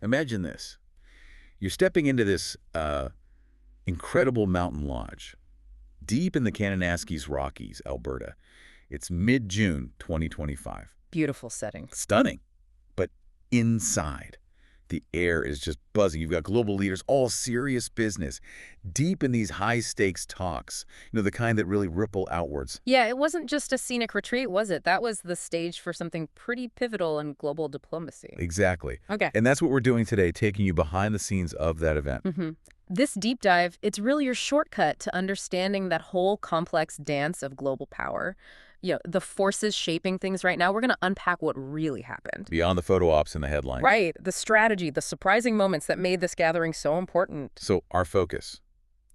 Imagine this. You're stepping into this incredible mountain lodge deep in the Kananaskis Rockies, Alberta. It's mid-June 2025. Beautiful setting. Stunning. But inside, the air is just buzzing. You've got global leaders, all serious business, deep in these high-stakes talks, the kind that really ripple outwards. Yeah, it wasn't just a scenic retreat, was it? That was the stage for something pretty pivotal in global diplomacy. Exactly. Okay. And that's what we're doing today, taking you behind the scenes of that event. This deep dive, it's really your shortcut to understanding that whole complex dance of global power. The forces shaping things right now. We're going to unpack what really happened. Beyond the photo ops in the headline. Right. The strategy, the surprising moments that made this gathering so important. So our focus,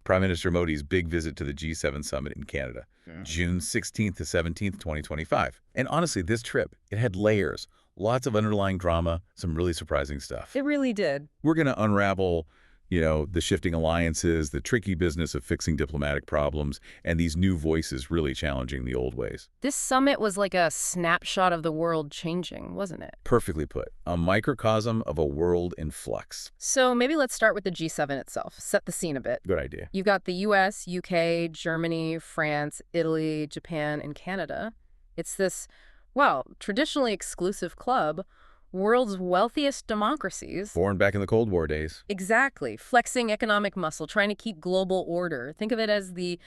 Prime Minister Modi's big visit to the G7 summit in Canada, June 16th to 17th, 2025. And honestly, this trip, it had layers, lots of underlying drama, some really surprising stuff. It really did. We're going to unravel the shifting alliances, the tricky business of fixing diplomatic problems, and these new voices really challenging the old ways. This summit was like a snapshot of the world changing, wasn't it? Perfectly put. A microcosm of a world in flux. So maybe let's start with the G7 itself. Set the scene a bit. Good idea. You've got the US, UK, Germany, France, Italy, Japan, and Canada. It's this, traditionally exclusive club, world's wealthiest democracies. Born back in the Cold War days. Exactly. Flexing economic muscle, trying to keep global order. Think of it as the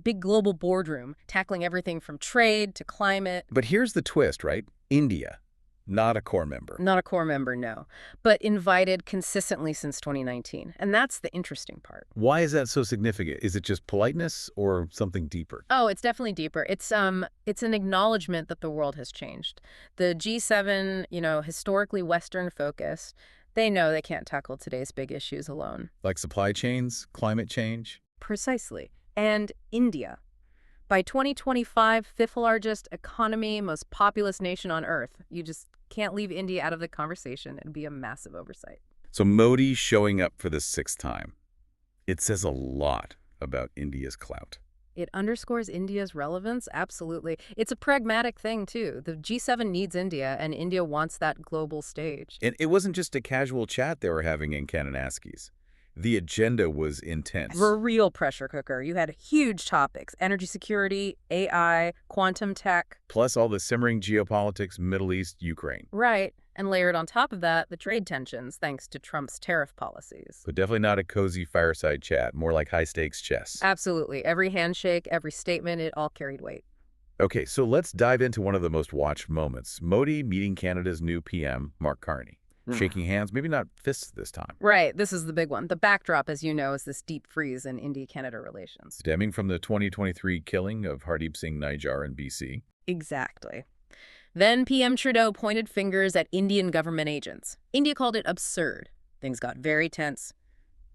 big global boardroom, tackling everything from trade to climate. But here's the twist, right? India, not a core member. Not a core member, no. But invited consistently since 2019. And that's the interesting part. Why is that so significant? Is it just politeness or something deeper? Oh, it's definitely deeper. It's an acknowledgement that the world has changed. The G7, historically Western focused, they know they can't tackle today's big issues alone. Like supply chains, climate change? Precisely. And India. By 2025, fifth largest economy, most populous nation on Earth. You just can't leave India out of the conversation. It'd be a massive oversight. So Modi showing up for the 6th time. It says a lot about India's clout. It underscores India's relevance, absolutely. It's a pragmatic thing, too. The G7 needs India, and India wants that global stage. And it wasn't just a casual chat they were having in Kananaskis. The agenda was intense. A real pressure cooker. You had huge topics: energy security, AI, quantum tech. Plus all the simmering geopolitics, Middle East, Ukraine. Right. And layered on top of that, the trade tensions, thanks to Trump's tariff policies. But definitely not a cozy fireside chat, more like high-stakes chess. Absolutely. Every handshake, every statement, it all carried weight. Okay, so let's dive into one of the most watched moments. Modi meeting Canada's new PM, Mark Carney. Shaking hands, maybe not fists this time. Right, this is the big one. The backdrop, as you know, is this deep freeze in India-Canada relations. Stemming from the 2023 killing of Hardeep Singh Nijjar in BC. Exactly. Then PM Trudeau pointed fingers at Indian government agents. India called it absurd. Things got very tense.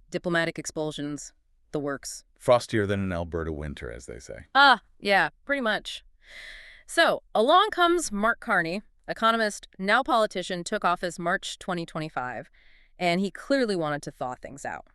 Diplomatic expulsions, the works. Frostier than an Alberta winter, as they say. Yeah, pretty much. So, along comes Mark Carney, economist, now politician, took office March 2025, and he clearly wanted to thaw things out.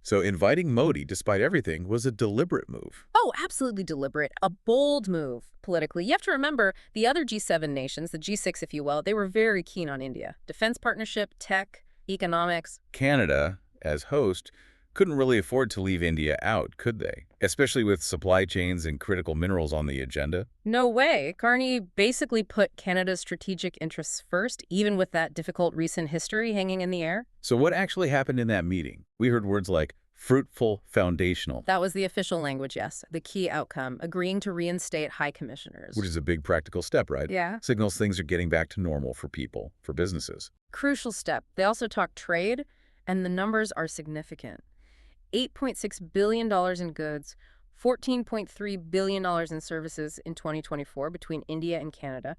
So inviting Modi, despite everything, was a deliberate move. Oh, absolutely deliberate. A bold move politically. You have to remember, the other G7 nations, the G6 if you will, they were very keen on India. Defense partnership, tech, economics. Canada, as host, couldn't really afford to leave India out, could they? Especially with supply chains and critical minerals on the agenda. No way. Carney basically put Canada's strategic interests first, even with that difficult recent history hanging in the air. So what actually happened in that meeting? We heard words like fruitful, foundational. That was the official language, yes. The key outcome, agreeing to reinstate high commissioners. Which is a big practical step, right? Yeah. Signals things are getting back to normal for people, for businesses. Crucial step. They also talked trade, and the numbers are significant. $8.6 billion in goods, $14.3 billion in services in 2024 between India and Canada,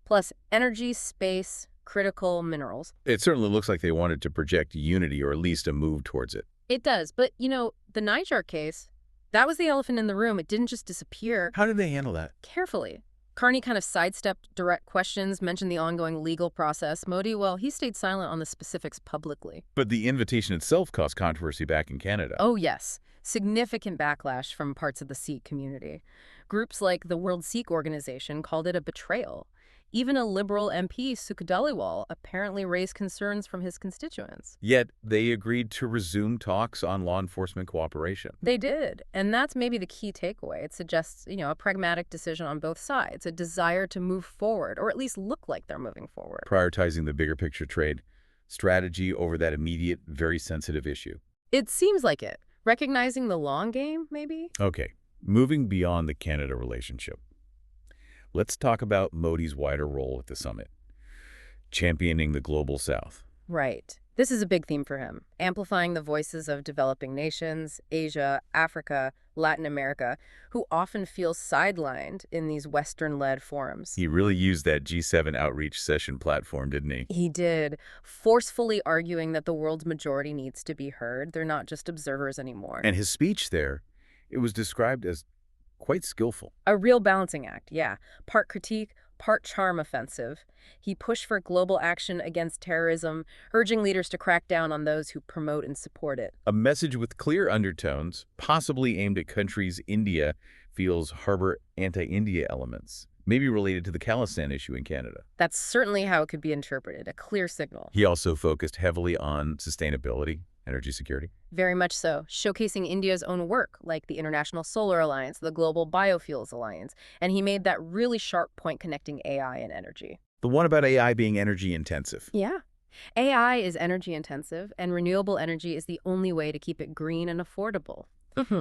plus energy, space, critical minerals. It certainly looks like they wanted to project unity or at least a move towards it. It does. But, the Nijjar case, that was the elephant in the room. It didn't just disappear. How did they handle that? Carefully. Carney kind of sidestepped direct questions, mentioned the ongoing legal process. Modi, well, he stayed silent on the specifics publicly. But the invitation itself caused controversy back in Canada. Oh, yes. Significant backlash from parts of the Sikh community. Groups like the World Sikh Organization called it a betrayal. Even a Liberal MP, Sukhadaliwal, apparently raised concerns from his constituents. Yet they agreed to resume talks on law enforcement cooperation. They did, and that's maybe the key takeaway. It suggests, a pragmatic decision on both sides, a desire to move forward, or at least look like they're moving forward. Prioritizing the bigger picture trade strategy over that immediate, very sensitive issue. It seems like it. Recognizing the long game, maybe? Okay, moving beyond the Canada relationship. Let's talk about Modi's wider role at the summit, championing the global south. Right. This is a big theme for him, amplifying the voices of developing nations, Asia, Africa, Latin America, who often feel sidelined in these Western-led forums. He really used that G7 outreach session platform, didn't he? He did, forcefully arguing that the world's majority needs to be heard. They're not just observers anymore. And his speech there, it was described as quite skillful. A real balancing act, yeah. Part critique, part charm offensive. He pushed for global action against terrorism, urging leaders to crack down on those who promote and support it. A message with clear undertones, possibly aimed at countries India feels harbor anti-India elements, maybe related to the Khalistan issue in Canada. That's certainly how it could be interpreted, a clear signal. He also focused heavily on sustainability, energy security. Very much so, showcasing India's own work, like the International Solar Alliance, the Global Biofuels Alliance, and he made that really sharp point connecting AI and energy. The one about AI being energy intensive. Yeah. AI is energy intensive, and renewable energy is the only way to keep it green and affordable.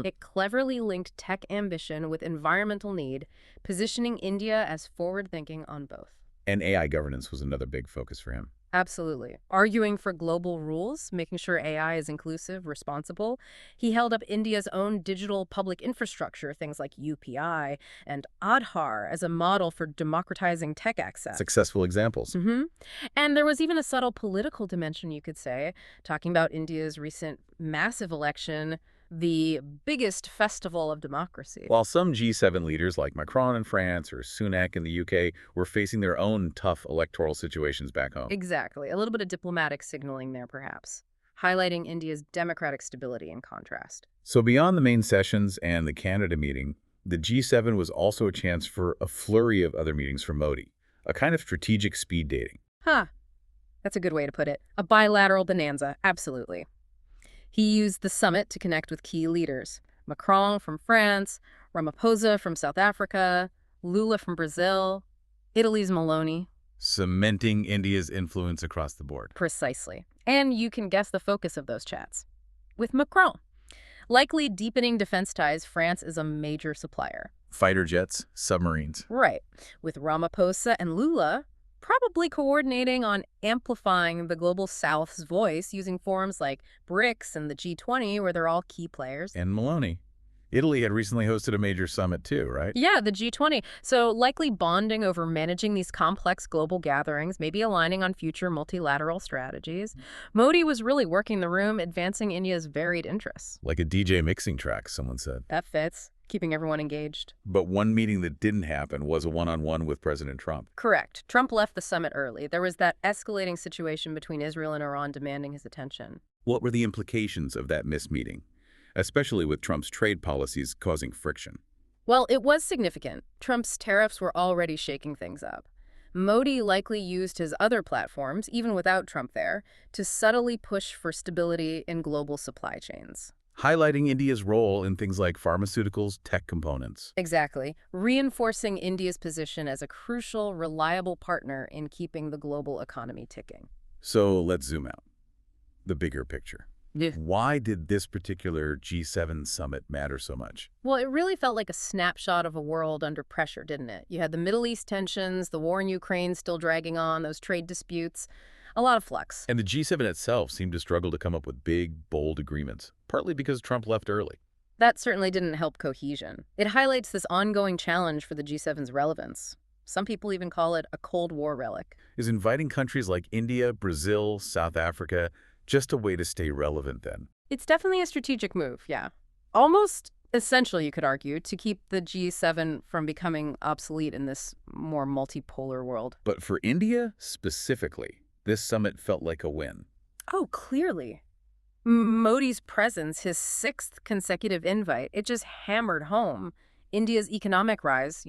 It cleverly linked tech ambition with environmental need, positioning India as forward-thinking on both. And AI governance was another big focus for him. Absolutely. Arguing for global rules, making sure AI is inclusive, responsible. He held up India's own digital public infrastructure, things like UPI and Aadhaar, as a model for democratizing tech access. Successful examples. And there was even a subtle political dimension, you could say, talking about India's recent massive election, the biggest festival of democracy. While some G7 leaders like Macron in France or Sunak in the UK were facing their own tough electoral situations back home. Exactly. A little bit of diplomatic signaling there, perhaps, highlighting India's democratic stability in contrast. So beyond the main sessions and the Canada meeting, the G7 was also a chance for a flurry of other meetings for Modi, a kind of strategic speed dating. That's a good way to put it. A bilateral bonanza, absolutely. He used the summit to connect with key leaders. Macron from France, Ramaphosa from South Africa, Lula from Brazil, Italy's Meloni. Cementing India's influence across the board. Precisely. And you can guess the focus of those chats. With Macron. Likely deepening defense ties, France is a major supplier. Fighter jets, submarines. Right. With Ramaphosa and Lula probably coordinating on amplifying the Global South's voice using forums like BRICS and the G20, where they're all key players. And Meloni. Italy had recently hosted a major summit too, right? Yeah, the G20. So likely bonding over managing these complex global gatherings, maybe aligning on future multilateral strategies. Modi was really working the room, advancing India's varied interests. Like a DJ mixing track, someone said. That fits. Keeping everyone engaged. But one meeting that didn't happen was a one-on-one with President Trump. Correct. Trump left the summit early. There was that escalating situation between Israel and Iran demanding his attention. What were the implications of that missed meeting, especially with Trump's trade policies causing friction? Well, it was significant. Trump's tariffs were already shaking things up. Modi likely used his other platforms, even without Trump there, to subtly push for stability in global supply chains. Highlighting India's role in things like pharmaceuticals, tech components. Exactly. Reinforcing India's position as a crucial, reliable partner in keeping the global economy ticking. So let's zoom out. The bigger picture. Yeah. Why did this particular G7 summit matter so much? Well, it really felt like a snapshot of a world under pressure, didn't it? You had the Middle East tensions, the war in Ukraine still dragging on, those trade disputes. A lot of flux. And the G7 itself seemed to struggle to come up with big, bold agreements, partly because Trump left early. That certainly didn't help cohesion. It highlights this ongoing challenge for the G7's relevance. Some people even call it a Cold War relic. Is inviting countries like India, Brazil, South Africa just a way to stay relevant then? It's definitely a strategic move, yeah. Almost essential, you could argue, to keep the G7 from becoming obsolete in this more multipolar world. But for India specifically, this summit felt like a win. Oh, clearly. Modi's presence, his 6th consecutive invite, it just hammered home India's economic rise,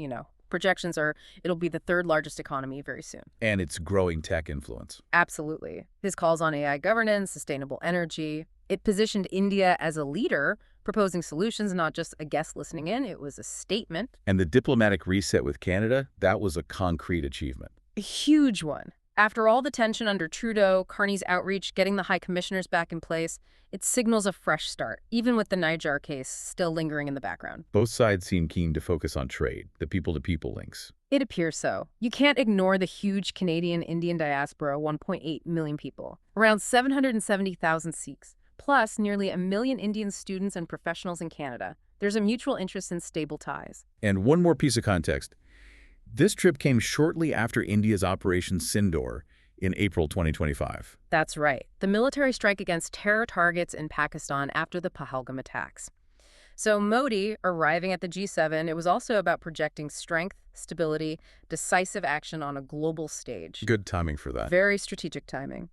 Projections are it'll be the third largest economy very soon. And its growing tech influence. Absolutely. His calls on AI governance, sustainable energy, it positioned India as a leader, proposing solutions, not just a guest listening in. It was a statement. And the diplomatic reset with Canada, that was a concrete achievement. A huge one. After all the tension under Trudeau, Carney's outreach, getting the high commissioners back in place, it signals a fresh start, even with the Niger case still lingering in the background. Both sides seem keen to focus on trade, the people-to-people links. It appears so. You can't ignore the huge Canadian-Indian diaspora, 1.8 million people, around 770,000 Sikhs, plus nearly 1 million Indian students and professionals in Canada. There's a mutual interest in stable ties. And one more piece of context. This trip came shortly after India's Operation Sindoor in April 2025. That's right. The military strike against terror targets in Pakistan after the Pahalgam attacks. So Modi arriving at the G7, it was also about projecting strength, stability, decisive action on a global stage. Good timing for that. Very strategic timing.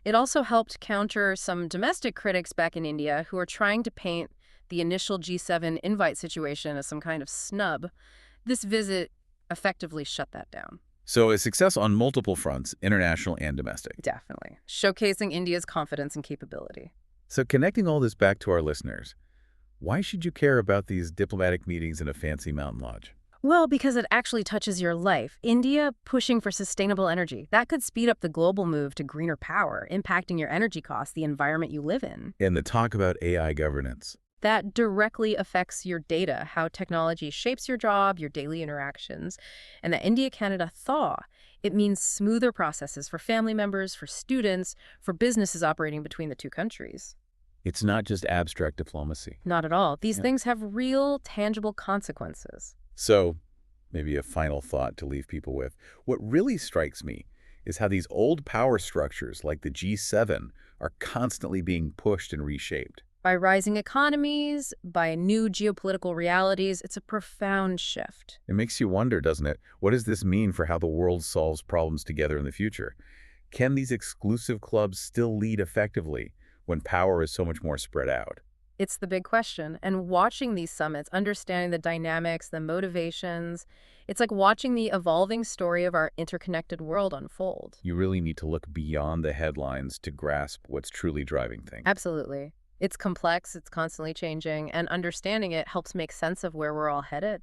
It also helped counter some domestic critics back in India who are trying to paint the initial G7 invite situation as some kind of snub. This visit effectively shut that down. So a success on multiple fronts, international and domestic. Definitely. Showcasing India's confidence and capability. So connecting all this back to our listeners, why should you care about these diplomatic meetings in a fancy mountain lodge? Well, because it actually touches your life. India pushing for sustainable energy. That could speed up the global move to greener power, impacting your energy costs, the environment you live in. And the talk about AI governance. That directly affects your data, how technology shapes your job, your daily interactions. And the India-Canada thaw, it means smoother processes for family members, for students, for businesses operating between the two countries. It's not just abstract diplomacy. Not at all. These things have real, tangible consequences. So, maybe a final thought to leave people with. What really strikes me is how these old power structures like the G7 are constantly being pushed and reshaped. By rising economies, by new geopolitical realities, it's a profound shift. It makes you wonder, doesn't it? What does this mean for how the world solves problems together in the future? Can these exclusive clubs still lead effectively when power is so much more spread out? It's the big question. And watching these summits, understanding the dynamics, the motivations, it's like watching the evolving story of our interconnected world unfold. You really need to look beyond the headlines to grasp what's truly driving things. Absolutely. It's complex, it's constantly changing, and understanding it helps make sense of where we're all headed.